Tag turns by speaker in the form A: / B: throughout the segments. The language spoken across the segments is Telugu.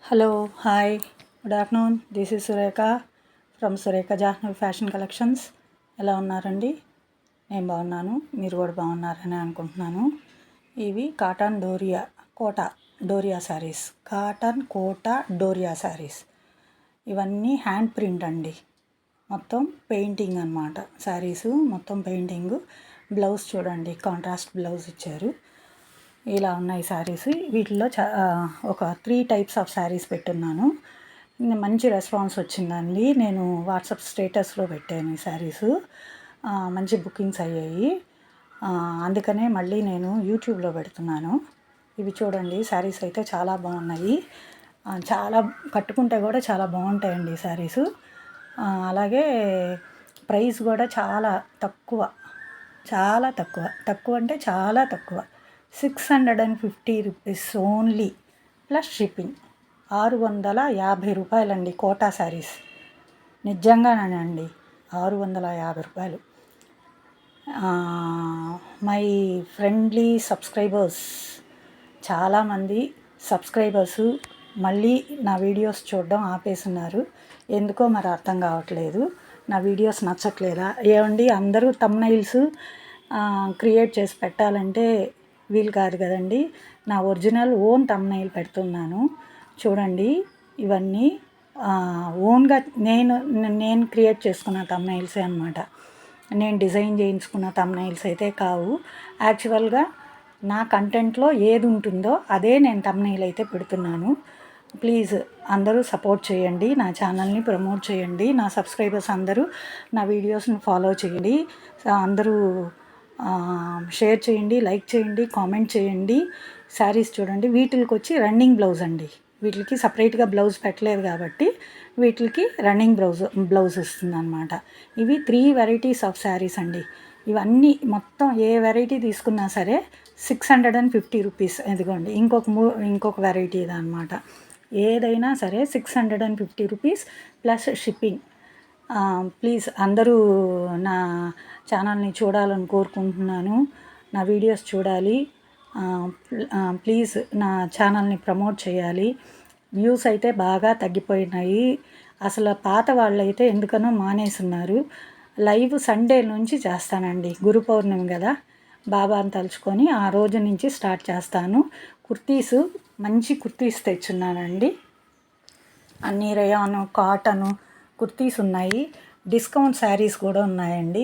A: Hello hi good afternoon. This is Surekha from Surekha Jahnavi fashion collections. ఎలా ఉన్నారండి? నేను బాగున్నాను, మీరు కూడా బాగున్నారని అనుకుంటున్నాను. ఇవి కాటన్ డోరియా శారీస్, కాటన్ కోటా డోరియా శారీస్. ఇవన్నీ హ్యాండ్ ప్రింట్ అండి, మొత్తం పెయింటింగ్ అన్నమాట. శారీసు మొత్తం పెయింటింగ్. బ్లౌజ్ చూడండి, కాంట్రాస్ట్ బ్లౌజ్ ఇచ్చారు. ఇలా ఉన్నాయి శారీస్. వీటిల్లో ఒక 3 టైప్స్ ఆఫ్ శారీస్ పెట్టున్నాను. మంచి రెస్పాన్స్ వచ్చిందండి. నేను వాట్సాప్ స్టేటస్లో పెట్టాను ఈ శారీస్. మంచి బుకింగ్స్ అయ్యాయి. అందుకనే మళ్ళీ నేను యూట్యూబ్లో పెడుతున్నాను. ఇవి చూడండి, శారీస్ అయితే చాలా బాగున్నాయి. చాలా కట్టుకుంటే కూడా చాలా బాగుంటాయండి ఈ శారీస్. అలాగే ప్రైస్ కూడా చాలా తక్కువ, చాలా తక్కువ అంటే చాలా తక్కువ. 650 రూపీస్ ఓన్లీ ప్లస్ షిప్పింగ్. 650 రూపాయలండి కోటా శారీస్. నిజంగానేనండి, 650 రూపాయలు. మై ఫ్రెండ్లీ సబ్స్క్రైబర్స్, చాలామంది సబ్స్క్రైబర్స్ మళ్ళీ నా వీడియోస్ చూడడం ఆపేస్తున్నారు. ఎందుకో మరి అర్థం కావట్లేదు. నా వీడియోస్ నచ్చట్లేదా ఏమండి? అందరూ థంబ్నెయిల్స్ క్రియేట్ చేసి పెట్టాలంటే వీలు కాదు కదండి. నా ఒరిజినల్ ఓన్ థంబ్నెయిల్ పెడుతున్నాను. చూడండి, ఇవన్నీ ఓన్గా నేను క్రియేట్ చేసుకున్న థంబ్నెయిల్సే అనమాట. నేను డిజైన్ చేయించుకున్న థంబ్నెయిల్స్ అయితే కావు. యాక్చువల్గా నా కంటెంట్లో ఏది ఉంటుందో అదే నేను థంబ్నెయిల్ అయితే పెడుతున్నాను. ప్లీజ్ అందరూ సపోర్ట్ చేయండి, నా ఛానల్ని ప్రమోట్ చేయండి. నా సబ్స్క్రైబర్స్ అందరూ నా వీడియోస్ని ఫాలో చేయండి. అందరూ షేర్ చేయండి, లైక్ చేయండి, కామెంట్ చేయండి. శారీస్ చూడండి, వీటికి వచ్చి రన్నింగ్ బ్లౌజ్ అండి. వీటికి సపరేట్గా బ్లౌజ్ పెట్టలేదు కాబట్టి వీటికి రన్నింగ్ బ్లౌజ్ వస్తుంది అనమాట. ఇవి 3 వెరైటీస్ ఆఫ్ శారీస్ అండి. ఇవన్నీ మొత్తం ఏ వెరైటీ తీసుకున్నా సరే 650 రూపీస్. ఇదిగోండి ఇంకొక వెరైటీ ఇదనమాట. ఏదైనా సరే 650 రూపీస్ ప్లస్ షిప్పింగ్. ప్లీజ్ అందరూ నా ఛానల్ని చూడాలని కోరుకుంటున్నాను. నా వీడియోస్ చూడాలి. ప్లీజ్ నా ఛానల్ని ప్రమోట్ చేయాలి. వ్యూస్ అయితే బాగా తగ్గిపోయినాయి. అసలు పాత వాళ్ళు అయితే ఎందుకనో మానేస్తున్నారు. లైవ్ సండే నుంచి చేస్తానండి. గురు పౌర్ణమి కదా, బాబాని తలుచుకొని ఆ రోజు నుంచి స్టార్ట్ చేస్తాను. కుర్తీస్, మంచి కుర్తీస్ తెచ్చున్నానండి. అన్ని రేయాను, కాటను కుర్తీస్ ఉన్నాయి. డిస్కౌంట్ శారీస్ కూడా ఉన్నాయండి.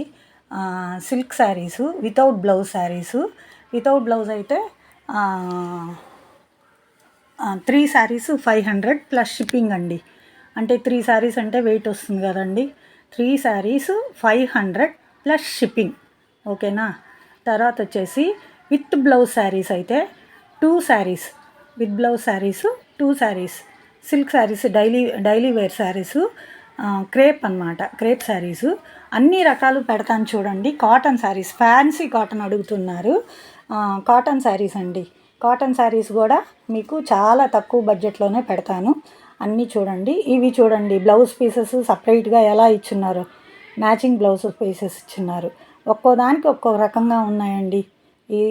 A: Silk saris without blouse saris. Without blouse అయితే 3 శారీస్ 500 ప్లస్ షిప్పింగ్ అండి. అంటే 3 శారీస్ అంటే వెయిట్ వస్తుంది కదండి. 3 శారీస్ 500 ప్లస్ షిప్పింగ్. ఓకేనా? తర్వాత వచ్చేసి విత్ బ్లౌజ్ శారీస్ అయితే 2 saris, with blouse saris 2 saris. Silk saris, daily wear saris, crepe అన్నమాట, క్రేప్ శారీసు. అన్ని రకాలు పెడతాను చూడండి. కాటన్ శారీస్, ఫ్యాన్సీ కాటన్ అడుగుతున్నారు. కాటన్ శారీస్ అండి. కాటన్ శారీస్ కూడా మీకు చాలా తక్కువ బడ్జెట్లోనే పెడతాను. అన్నీ చూడండి. ఇవి చూడండి, బ్లౌజ్ పీసెస్ సపరేట్గా ఎలా ఇచ్చున్నారు. మ్యాచింగ్ బ్లౌజ్ పీసెస్ ఇచ్చున్నారు. ఒక్కో దానికి ఒక్కో రకంగా ఉన్నాయండి. ఈ